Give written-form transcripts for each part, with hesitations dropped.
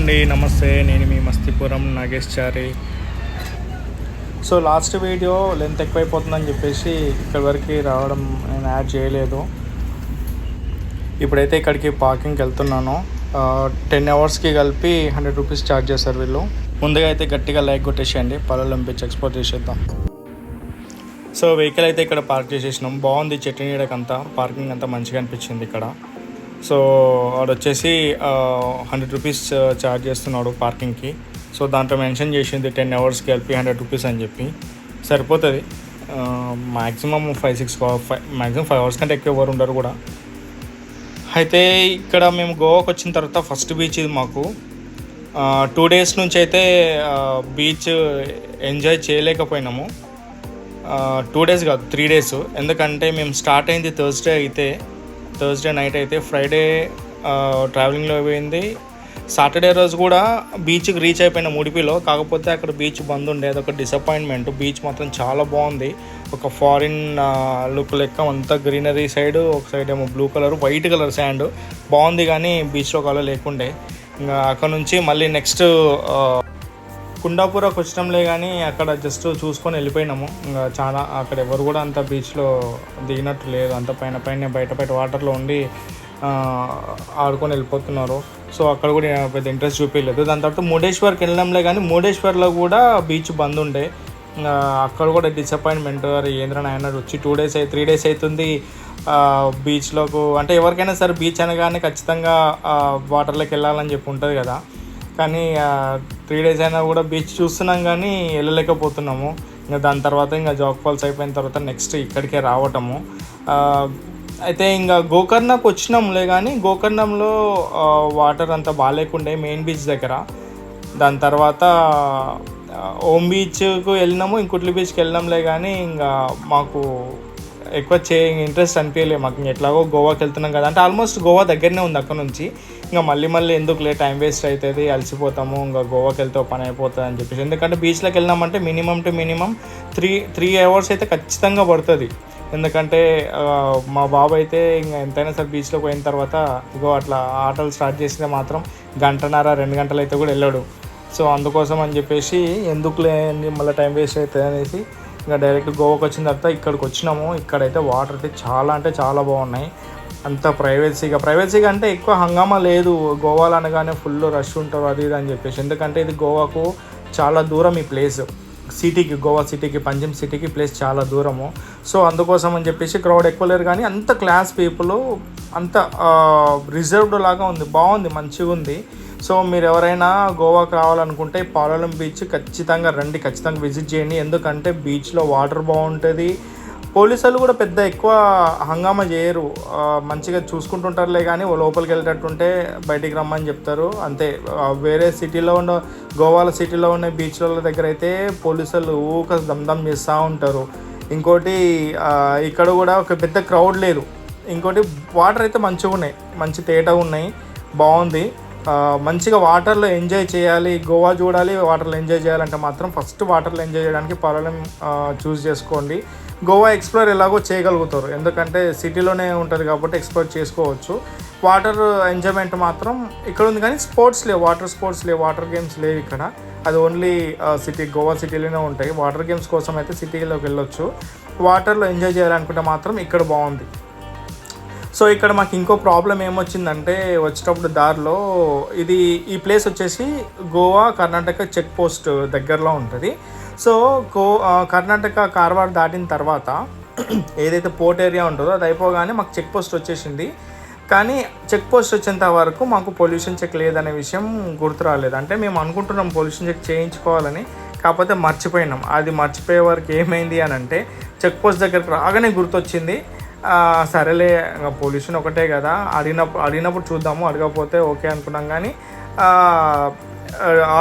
అండి, నమస్తే. నేను మీ Masthipuram నాగేశ్చారి. So last video length ఎక్కువైపోతుందని చెప్పేసి ఇక్కడి వరకు రావడం నేను యాడ్ చేయలేదు. ఇప్పుడైతే ఇక్కడికి పార్కింగ్కి వెళ్తున్నాను. 10 అవర్స్కి కలిపి 100 రూపీస్ ఛార్జ్ చేస్తారు వీళ్ళు. ముందుగా అయితే గట్టిగా లైక్ కొట్టేసేయండి, పల్లెలు పంపించి ఎక్స్పోర్ట్ చేసేద్దాం. సో వెహికల్ అయితే ఇక్కడ పార్క్ చేసేసినాం. బాగుంది, చెట్టు నీడకంతా పార్కింగ్ అంతా మంచిగా అనిపించింది ఇక్కడ. సో వాడు వచ్చేసి 100 రూపీస్ ఛార్జ్ చేస్తున్నాడు పార్కింగ్కి. సో దాంట్లో మెన్షన్ చేసింది 10 అవర్స్కి కలిపి 100 రూపీస్ అని చెప్పి. సరిపోతుంది. మ్యాక్సిమం 5 అవర్స్ కంటే ఎక్కువ ఎవరు ఉండరు కూడా. అయితే ఇక్కడ మేము గోవాకి వచ్చిన తర్వాత ఫస్ట్ బీచ్ ఇది మాకు. 2 డేస్ నుంచి అయితే బీచ్ ఎంజాయ్ చేయలేకపోయినాము. 2 డేస్ కాదు, 3 డేస్. ఎందుకంటే మేము స్టార్ట్ అయింది థర్స్డే నైట్ అయితే ఫ్రైడే ట్రావెలింగ్లో పోయింది. సాటర్డే రోజు కూడా బీచ్కి రీచ్ అయిపోయిన ఉడిపిలో. కాకపోతే అక్కడ బీచ్ బంద్ ఉండే, అదొక డిసప్పాయింట్మెంట్. బీచ్ మాత్రం చాలా బాగుంది, ఒక ఫారిన్ లుక్ లెక్క. అంతా గ్రీనరీ సైడ్, ఒక సైడ్ ఏమో blue colour, white colour sand బాగుంది. కానీ బీచ్లో కలర్ లేకుండే. ఇంకా అక్కడ నుంచి మళ్ళీ నెక్స్ట్ కుండాపురకు వచ్చినాంలే, కానీ అక్కడ జస్ట్ చూసుకొని వెళ్ళిపోయినాము. ఇంకా చాలా అక్కడ ఎవరు కూడా అంత బీచ్లో దిగినట్టు లేదు. అంత పైన బయట వాటర్లో ఉండి ఆడుకొని వెళ్ళిపోతున్నారు. సో అక్కడ కూడా పెద్ద ఇంట్రెస్ట్ చూపించలేదు. దాని తర్వాత మురుడేశ్వర్కి వెళ్ళినాంలే, కానీ మురుడేశ్వర్లో కూడా బీచ్ బంద్ ఉండే. అక్కడ కూడా డిసప్పాయింట్మెంట్. ఏంద్ర నాయన వచ్చి 3 డేస్ అవుతుంది బీచ్లోకి. అంటే ఎవరికైనా సరే బీచ్ అనగానే ఖచ్చితంగా వాటర్లోకి వెళ్ళాలని చెప్పి ఉంటుంది కదా. కానీ 3 డేస్ అయినా కూడా బీచ్ చూస్తున్నాం కానీ వెళ్ళలేకపోతున్నాము. ఇంకా దాని తర్వాత ఇంకా జాగ్ ఫాల్స్ అయిపోయిన తర్వాత నెక్స్ట్ ఇక్కడికే రావటము. అయితే ఇంకా గోకర్ణకు వచ్చినాంలే, కానీ గోకర్ణంలో వాటర్ అంత బాగాలేకుండే మెయిన్ బీచ్ దగ్గర. దాని తర్వాత ఓం బీచ్కు వెళ్ళినాము, ఇంకుట్లి బీచ్కి వెళ్ళినాంలే, కానీ ఇంకా మాకు ఎక్కువ ఇంట్రెస్ట్ అనిపించలేదు. మాకు ఎట్లాగో గోవాకి వెళ్తున్నాం కదా, అంటే ఆల్మోస్ట్ గోవా దగ్గరనే ఉంది అక్కడ నుంచి. ఇంకా మళ్ళీ ఎందుకులే, టైం వేస్ట్ అవుతుంది, అలసిపోతాము, ఇంకా గోవాకి వెళ్తే పని అయిపోతుంది అని చెప్పేసి. ఎందుకంటే బీచ్లోకి వెళ్ళినామంటే మినిమం 3 అవర్స్ అయితే ఖచ్చితంగా పడుతుంది. ఎందుకంటే మా బాబు అయితే ఇంకా ఎంతైనా సరే బీచ్లోకి పోయిన తర్వాత అట్లా ఆటలు స్టార్ట్ చేస్తే మాత్రం 1.5-2 గంటలు అయితే కూడా వెళ్ళాడు. సో అందుకోసం అని చెప్పేసి ఎందుకులే మళ్ళీ టైం వేస్ట్ అవుతుంది అనేసి ఇంకా డైరెక్ట్ గోవాకి వచ్చిన తర్వాత ఇక్కడికి వచ్చినాము. ఇక్కడైతే వాటర్ అయితే చాలా బాగున్నాయి. అంత ప్రైవసీగా అంటే ఎక్కువ హంగామా లేదు. గోవాలో అనగానే ఫుల్ రష్ ఉంటారు అది ఇది అని చెప్పేసి. ఎందుకంటే ఇది గోవాకు చాలా దూరం ఈ ప్లేస్ సిటీకి, గోవా సిటీకి, పంజిమ్ సిటీకి ప్లేస్ చాలా దూరము. సో అందుకోసం అని చెప్పేసి క్రౌడ్ ఎక్కువ లేరు, కానీ అంత క్లాస్ పీపుల్, అంత రిజర్వ్డ్ లాగా ఉంది. బాగుంది, మంచిగా ఉంది. సో మీరు ఎవరైనా గోవాకి రావాలనుకుంటే పాలెం బీచ్ ఖచ్చితంగా రండి, ఖచ్చితంగా విజిట్ చేయండి. ఎందుకంటే బీచ్లో వాటర్ బాగుంటుంది. పోలీసులు కూడా పెద్ద ఎక్కువ హంగామా చేయరు, మంచిగా చూసుకుంటుంటారులే. కానీ లోపలికి వెళ్ళేటట్టుంటే బయటికి రమ్మని చెప్తారు అంతే. వేరే సిటీలో ఉన్న, గోవాలో సిటీలో ఉన్న బీచ్ల దగ్గర అయితే పోలీసులు ఊక దమ్ చేస్తూ ఉంటారు. ఇంకోటి ఇక్కడ కూడా ఒక పెద్ద క్రౌడ్ లేదు. ఇంకోటి వాటర్ అయితే మంచిగా ఉన్నాయి, మంచి తేటగా ఉన్నాయి, బాగుంది. మంచిగా వాటర్లో ఎంజాయ్ చేయాలి, గోవా చూడాలి, వాటర్లో ఎంజాయ్ చేయాలంటే మాత్రం ఫస్ట్ వాటర్లో ఎంజాయ్ చేయడానికి పాలెం చూస్ చేసుకోండి. గోవా ఎక్స్ప్లోర్ ఎలాగో చేయగలుగుతారు, ఎందుకంటే సిటీలోనే ఉంటుంది కాబట్టి ఎక్స్ప్లోర్ చేసుకోవచ్చు. వాటర్ ఎంజాయ్మెంట్ మాత్రం ఇక్కడ ఉంది, కానీ స్పోర్ట్స్ లేవు, వాటర్ గేమ్స్ లేవు ఇక్కడ. అది ఓన్లీ గోవా సిటీలోనే ఉంటాయి. వాటర్ గేమ్స్ కోసం అయితే సిటీలోకి వెళ్ళొచ్చు. వాటర్లో ఎంజాయ్ చేయాలనుకుంటే మాత్రం ఇక్కడ బాగుంది. సో ఇక్కడ మాకు ఇంకో ప్రాబ్లం ఏమొచ్చిందంటే, వచ్చేటప్పుడు దారిలో ఈ ప్లేస్ వచ్చేసి గోవా కర్ణాటక చెక్ పోస్ట్ దగ్గరలో ఉంటుంది. సో కర్ణాటక కార్వార్ దాటిన తర్వాత ఏదైతే పోర్ట్ ఏరియా ఉంటుందో అది అయిపోగానే మాకు చెక్ పోస్ట్ వచ్చేసింది. కానీ చెక్ పోస్ట్ వచ్చేంత వరకు మాకు పొల్యూషన్ చెక్ లేదనే విషయం గుర్తు రాలేదు. అంటే మేము అనుకుంటున్నాం పొల్యూషన్ చెక్ చేయించుకోవాలని, కాకపోతే మర్చిపోయినాం. అది మర్చిపోయే వరకు ఏమైంది అని అంటే, చెక్ పోస్ట్ దగ్గరకు రాగానే గుర్తొచ్చింది, సరేలే పొల్యూషన్ ఒకటే కదా, అడిగినప్పుడు చూద్దాము, అడగకపోతే ఓకే అనుకున్నాం. కానీ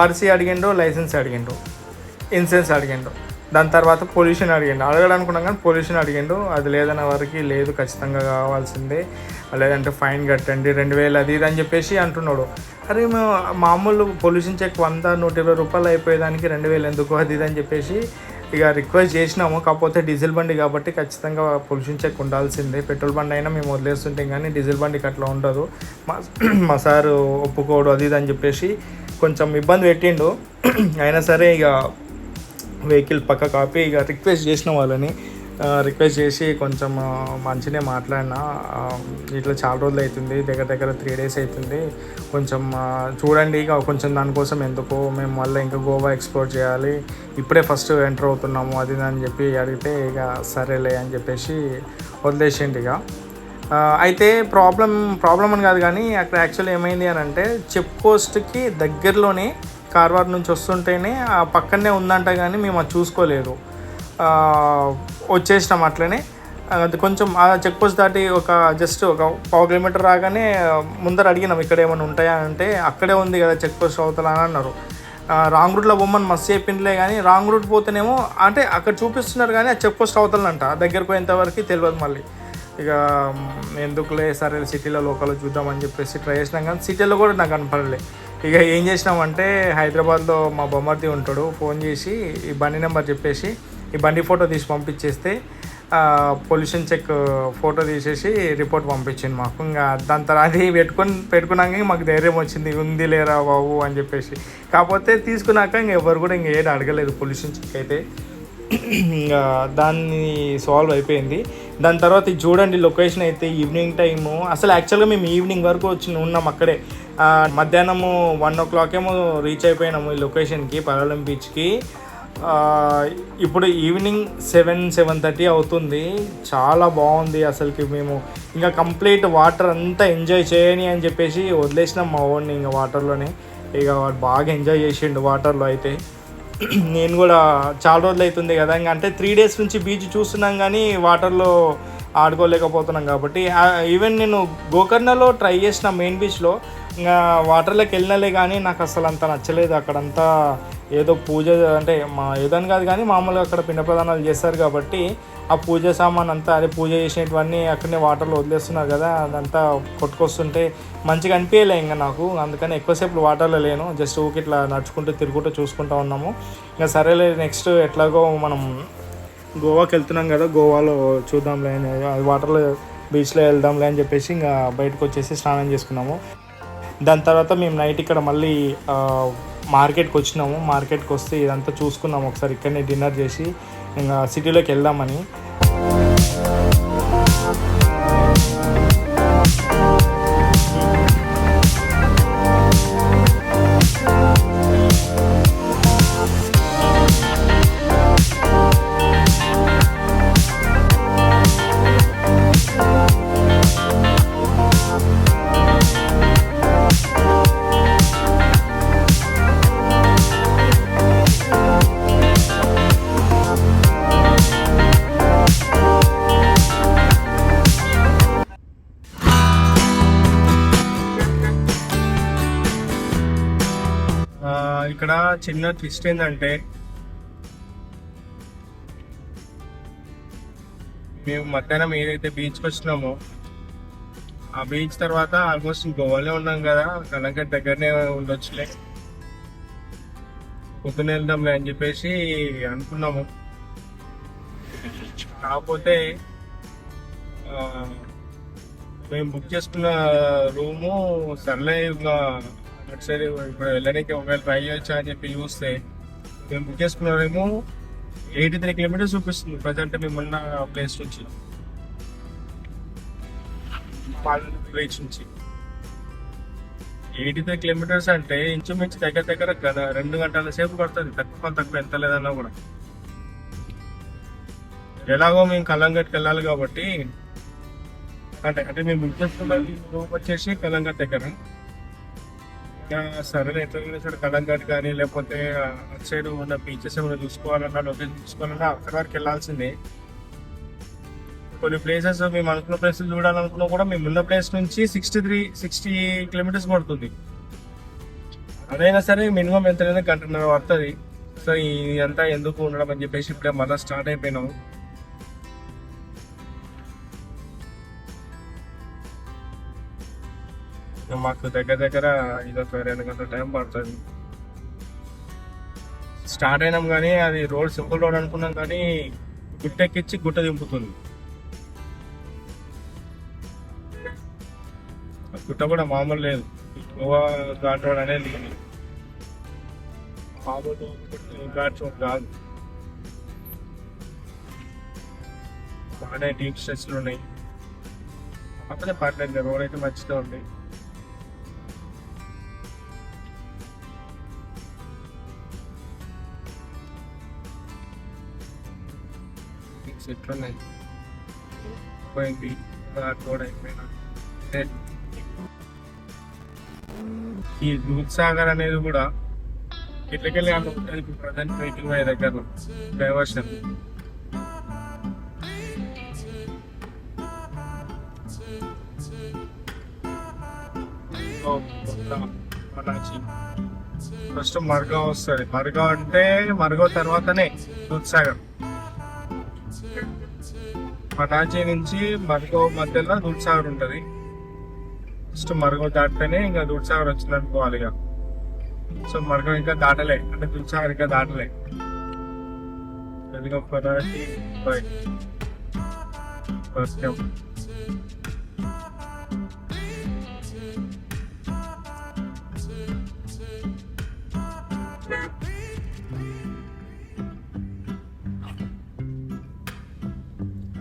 ఆర్సీ అడిగిండు, లైసెన్స్ అడిగిండు, ఇన్సూరెన్స్ అడిగిండు, దాని తర్వాత పొల్యూషన్ అడిగిండు. అడగడానుకున్నాం కానీ పొల్యూషన్ అడిగిండు. అది లేదన్న వరకు లేదు, ఖచ్చితంగా కావాల్సిందే, లేదంటే ఫైన్ కట్టండి 2000 అది ఇది అని చెప్పేసి అంటున్నాడు. అరే మామూలు పొల్యూషన్ చెక్ 100-120 రూపాయలు అయిపోయేదానికి 2000 ఎందుకు అది ఇది అని చెప్పేసి ఇక రిక్వెస్ట్ చేసినాము. కాకపోతే డీజిల్ బండి కాబట్టి ఖచ్చితంగా పొల్యూషన్ చెక్ ఉండాల్సిందే. పెట్రోల్ బండి అయినా మేము వదిలేస్తుంటాం, కానీ డీజిల్ బండికి అట్లా ఉండదు. మా సారు ఒప్పుకోడు అది ఇది అని చెప్పేసి కొంచెం ఇబ్బంది పెట్టిండు. అయినా సరే ఇక వెహికల్ పక్క కాపీ ఇక రిక్వెస్ట్ చేసిన వాళ్ళని రిక్వెస్ట్ చేసి కొంచెం మంచిగా మాట్లాడినా, ఇట్లా చాలా రోజులు అవుతుంది, దగ్గర దగ్గర 3 days అవుతుంది, కొంచెం చూడండి ఇక కొంచెం దానికోసం ఎందుకు, మేము మళ్ళీ ఇంకా గోవా ఎక్స్ప్లోర్ చేయాలి, ఇప్పుడే ఫస్ట్ ఎంటర్ అవుతున్నాము అది అని చెప్పి అడిగితే ఇక సరేలే అని చెప్పేసి వదిలేసిండి ఇక. అయితే ప్రాబ్లం అని కాదు కానీ అక్కడ యాక్చువల్లీ ఏమైంది అని అంటే చెక్ పోస్ట్కి దగ్గరలోనే కార్వార్ నుంచి వస్తుంటేనే ఆ పక్కనే ఉందంట, కానీ మేము అది చూసుకోలేదు, వచ్చేసినాం అట్లనే. అది కొంచెం ఆ చెక్ పోస్ట్ దాటి జస్ట్ ఒక 1/2 kilometer రాగానే ముందర అడిగినాం ఇక్కడ ఏమైనా ఉంటాయా అంటే అక్కడే ఉంది కదా చెక్ పోస్ట్ అవతల అని అన్నారు. రాంగ్ రూట్లో బొమ్మని మస్తు చెప్పిందిలే కానీ రాంగ్ రూట్ పోతేనేమో అంటే అక్కడ చూపిస్తున్నారు కానీ ఆ చెక్ పోస్ట్ అవతలంట, దగ్గరకు పోయేంతవరకు తెలియదు. మళ్ళీ ఇక ఎందుకులే సరే సిటీలో లోకల్లో చూద్దామని చెప్పేసి ట్రై చేసినాం, కానీ సిటీలో కూడా నాకు కనపడలే. ఇక ఏం చేసినామంటే హైదరాబాద్లో మా బొమ్మర్ది ఉంటాడు, ఫోన్ చేసి ఈ బండి నెంబర్ చెప్పేసి ఈ బండి ఫోటో తీసి పంపించేస్తే పొల్యూషన్ చెక్ ఫోటో తీసేసి రిపోర్ట్ పంపించింది మాకు. ఇంకా దాని తర్వాత అది పెట్టుకున్నాక మాకు ధైర్యం వచ్చింది, ఉంది లేరా బాబు అని చెప్పేసి. కాకపోతే తీసుకున్నాక ఎవరు కూడా ఏది అడగలేదు పొల్యూషన్ చెక్ అయితే. ఇంకా దాన్ని సాల్వ్ అయిపోయింది. దాని తర్వాత ఇది చూడండి లొకేషన్ అయితే ఈవినింగ్ టైము, అసలు యాక్చువల్గా మేము ఈవినింగ్ వరకు ఉన్నాం అక్కడే. మధ్యాహ్నము 1 o'clock ఏమో రీచ్ అయిపోయినాము ఈ లొకేషన్కి, పలాలం బీచ్కి. ఇప్పుడు ఈవినింగ్ 7-7:30 అవుతుంది. చాలా బాగుంది అసలుకి. మేము ఇంకా కంప్లీట్ వాటర్ అంతా ఎంజాయ్ చేయని అని చెప్పేసి వదిలేసినాం మా వాడిని ఇంకా వాటర్లోనే. ఇక వాడు బాగా ఎంజాయ్ చేసిండు వాటర్లో అయితే. నేను కూడా చాలా రోజులు అవుతుంది కదా, ఇంకా అంటే 3 days నుంచి బీచ్ చూస్తున్నాం కానీ వాటర్లో ఆడుకోలేకపోతున్నాం కాబట్టి. ఈవెన్ నేను గోకర్ణలో ట్రై చేసిన మెయిన్ బీచ్లో, ఇంకా వాటర్లోకి వెళ్ళినలే కానీ నాకు అసలు అంత నచ్చలేదు. అక్కడంతా ఏదో పూజ అంటే ఏదని కాదు కానీ మామూలుగా అక్కడ పిండ ప్రదానాలు చేస్తారు కాబట్టి ఆ పూజ సామాన్ అంతా అదే పూజ చేసినటువన్నీ అక్కడనే వాటర్లో వదిలేస్తున్నారు కదా, అదంతా కొట్టుకొస్తుంటే మంచిగా అనిపించలే ఇంకా నాకు. అందుకని ఎక్కువసేపు వాటర్లో లేను, జస్ట్ ఊకి ఇట్లా నడుచుకుంటూ తిరుగుతూ చూసుకుంటూ ఉన్నాము. ఇంకా సరేలే నెక్స్ట్ ఎట్లాగో మనం గోవాకి వెళ్తున్నాం కదా, గోవాలో చూద్దాంలే వాటర్లో బీచ్లో వెళ్దాంలే అని చెప్పేసి ఇంకా బయటకు వచ్చేసి స్నానం చేసుకున్నాము. దాని తర్వాత మేము నైట్ ఇక్కడ మళ్ళీ మార్కెట్కి వచ్చినాము. మార్కెట్కి వస్తే ఇదంతా చూసుకున్నాము ఒకసారి, ఇక్కడనే డిన్నర్ చేసి ఇంకా సిటీలోకి వెళ్దామని. ఇక్కడ చిన్న ట్విస్ట్ ఏంటంటే మేము మధ్యాహ్నం ఏదైతే బీచ్కి వచ్చినామో ఆ బీచ్ తర్వాత ఆల్మోస్ట్ గోవాలో ఉన్నాం కదా, కలంకట్ దగ్గరనే ఉండొచ్చులే, పొద్దున వెళ్దాంలే అని చెప్పేసి అనుకున్నాము. కాకపోతే మేము బుక్ చేసుకున్న రూము సర్లే ఇంకా అటు సైడ్ ఇప్పుడు వెళ్ళడానికి ఒకవేళ ట్రై చేయొచ్చా అని చెప్పి చూస్తే మేము బుక్ చేసుకున్నారేమో 83 kilometers చూపిస్తుంది ప్రజెంట్ మేమున్న ప్లేస్ నుంచి, బీచ్ నుంచి. 83 kilometers అంటే ఇంచుమించు దగ్గర కదా 2 గంటల సేపు పడుతుంది, తక్కువ ఎంత లేదన్నా కూడా. ఎలాగో మేము కలంగట్కి వెళ్ళాలి కాబట్టి అంటే మేము బుక్ చేసుకున్న రూమ్ వచ్చేసి కలంగట్ దగ్గర. సరే ఎట్లా కలంగట్ కానీ లేకపోతే అటు సైడ్ ఉన్న బీచెస్ ఏమైనా చూసుకోవాలన్నా లొకేషన్ చూసుకోవాలన్నా అక్కడ వరకు వెళ్ళాల్సిందే. కొన్ని ప్లేసెస్ మేము అనుకున్న ప్లేసెస్ చూడాలనుకున్నా కూడా మేము ఉన్న ప్లేస్ నుంచి 60 kilometers పడుతుంది. అదైనా సరే మినిమం ఎంతైనా 1.5 గంట పడుతుంది. సో ఇదంతా ఎందుకు ఉండడం అని చెప్పేసి ఇప్పుడే మళ్ళీ స్టార్ట్ అయిపోయినాము. మాకు దగ్గర 1-2 గంటల టైం పడుతుంది. స్టార్ట్ అయినాం కానీ అది రోడ్ సింపుల్ రోడ్ అనుకున్నాం కానీ గుట్టెక్కిచ్చి గుట్ట దింపుతుంది. గుట్ట కూడా మామూలు లేదు, గోవా ఘాట్ రోడ్ అనేది మామూలు ఘాట్స్ కాదు, బాగానే డీప్ స్ట్రెచ్లు ఉన్నాయి. కాకపోతే పర్లేదు, రోడ్ అయితే మంచిగా ఉంది. ఎట్లున్నాయి పోయింది రోడ్ అయిపోయినా. ఈ దూద్సాగర్ అనేది కూడా ఇట్లకెళ్ళి అక్కడ ఉంటుంది. ఇప్పుడు ప్రజెంట్ వెయిటింగ్ అయ్యే దగ్గర డైవర్షన్. ఫస్ట్ మర్గావ్ వస్తుంది. మర్గావ్ అంటే మర్గావ్ తర్వాతనే దూద్సాగర్. పటాచి నుంచి మర్గావ్ మధ్యలో దూద్సాగర్ ఉంటుంది. ఫస్ట్ మర్గావ్ దాటితేనే ఇంకా దూద్సాగర్ వచ్చింది అనుకోవాలి ఇక. సో మర్గావ్ ఇంకా దాటలే, అంటే దూద్సాగర్ ఇంకా దాటలే. పటాచి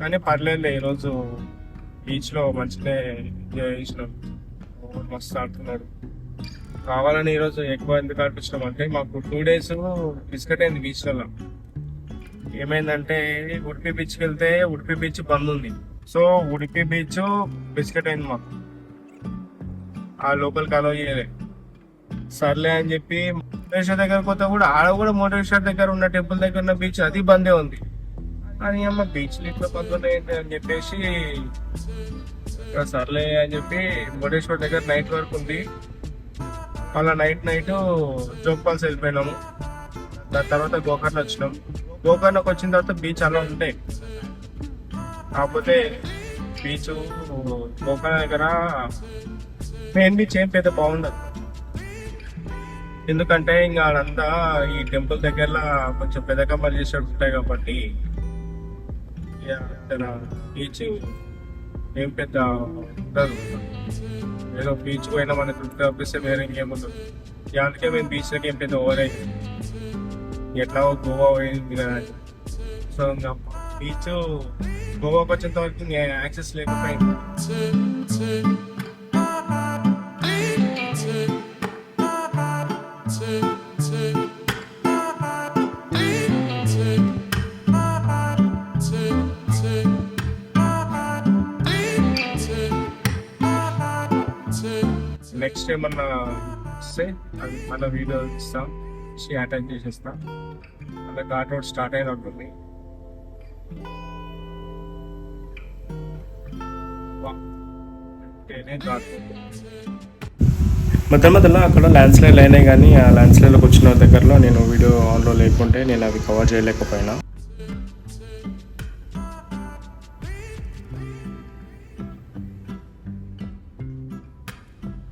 కానీ పర్లేదు. ఈరోజు బీచ్ లో మంచిగా ఎంజాయ్ చేసినాం. మస్తు ఆడుతున్నాడు. కావాలని ఈరోజు ఎక్కువ ఎందుకు ఆడిపించినాం అంటే మాకు 2 days బిస్కెట్ అయింది బీచ్లలో. ఏమైందంటే ఉడిపి బీచ్కి వెళ్తే ఉడిపి బీచ్ బంద్ ఉంది. సో ఉడిపి బీచ్ బిస్కెట్ అయింది మాకు, ఆ లోపలికి అలౌ చేయలే. సర్లే అని చెప్పి మోటరేశ్వర్ దగ్గర పోతే కూడా ఆడ కూడా మోటరేశ్వర్ దగ్గర ఉన్న టెంపుల్ దగ్గర ఉన్న బీచ్ అది బందే ఉంది. అని అమ్మ బీచ్లు ఇట్లా బంద్ ఏంటి అని చెప్పేసి సర్లే అని చెప్పి మోటేశ్వర్ దగ్గర నైట్ వరకు ఉంది. అలా నైట్ జోగ్పాల్స్ వెళ్ళిపోయినాము. దాని తర్వాత గోకర్ణ వచ్చినాం. గోకర్ణకు వచ్చిన తర్వాత బీచ్ అలా ఉంటాయి. కాకపోతే బీచ్ గోకర్ణ దగ్గర మెయిన్ బీచ్ ఏం పెద్ద బాగుండదు. ఎందుకంటే ఇంకా ఆడంతా ఈ టెంపుల్ దగ్గర కొంచెం పెద్ద కమ్మలు చేసేట్టు ఉంటాయి కాబట్టి బీచ్ ఏం పెద్ద ఉండదు. ఏదో బీచ్ పోయినా మన తృప్తి తప్పిస్తే వేరే ఇంకేముండదు. అందుకే మేము బీచ్లకి ఏం పెద్ద ఓవర్ అయింది. ఎట్లా గోవా పోయింది కదా. సో ఇంకా బీచ్ గోవాకి వచ్చేంత వరకు ఇంకా యాక్సెస్ లేకపోయింది. నెక్స్ట్ ఏమన్నా వస్తే అది మన వీడియో ఇస్తాం, అటాచ్ చేసేస్తాం. అలా ఘాట్ రోడ్ స్టార్ట్ అయిన ఉంటుంది. మధ్యలో అక్కడ ల్యాండ్ స్లైడ్ అయినాయి, కానీ ఆ ల్యాండ్ స్లైడ్లోకి వచ్చిన దగ్గరలో నేను వీడియో ఆన్లో లేకుంటే నేను అవి కవర్ చేయలేకపోయినా.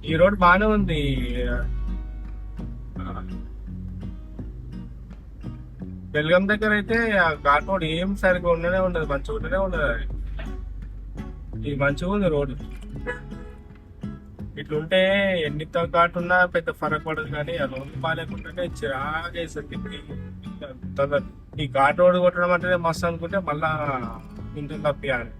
ఈ రోడ్ బాగానే ఉంది. బెల్గం దగ్గర అయితే ఆ ఘాట్ రోడ్ ఏం సరిగ్గా ఉండనే ఉండదు, మంచిగా ఉండనే ఉండదు. అది ఇది మంచిగా ఉంది రోడ్. ఇట్లుంటే ఎన్ని ఘాట్ ఉన్నా పెద్ద ఫరక్ పడదు, కానీ ఆ రోడ్ బాగాలేకుంటే చిరాగేసరికి ఈ ఘాట్ రోడ్ కొట్టడం అంటే మస్తు అనుకుంటే మళ్ళా ఇంటికి తప్పియాలి.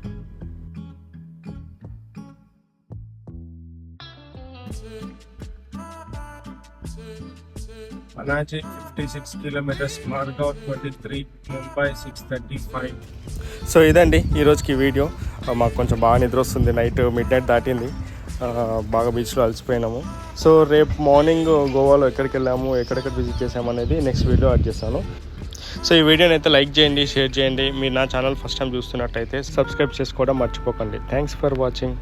పనాజీ 56 kilometers, మార్గావ్ 23, ముంబై 6:35. సో ఇదండి ఈరోజుకి వీడియో. మాకు కొంచెం బాగా నిద్ర వస్తుంది, మిడ్ నైట్ దాటింది, బాగా బీచ్లో అలసిపోయినాము. సో రేపు మార్నింగ్ గోవాలో ఎక్కడికి వెళ్ళాము, ఎక్కడెక్కడ విజిట్ చేసాము అనేది నెక్స్ట్ వీడియో యాడ్ చేస్తాను. సో ఈ వీడియోని అయితే లైక్ చేయండి, షేర్ చేయండి. మీరు నా ఛానల్ ఫస్ట్ టైం చూస్తున్నట్టయితే సబ్స్క్రైబ్ చేసుకోవడం మర్చిపోకండి. Thanks for watching.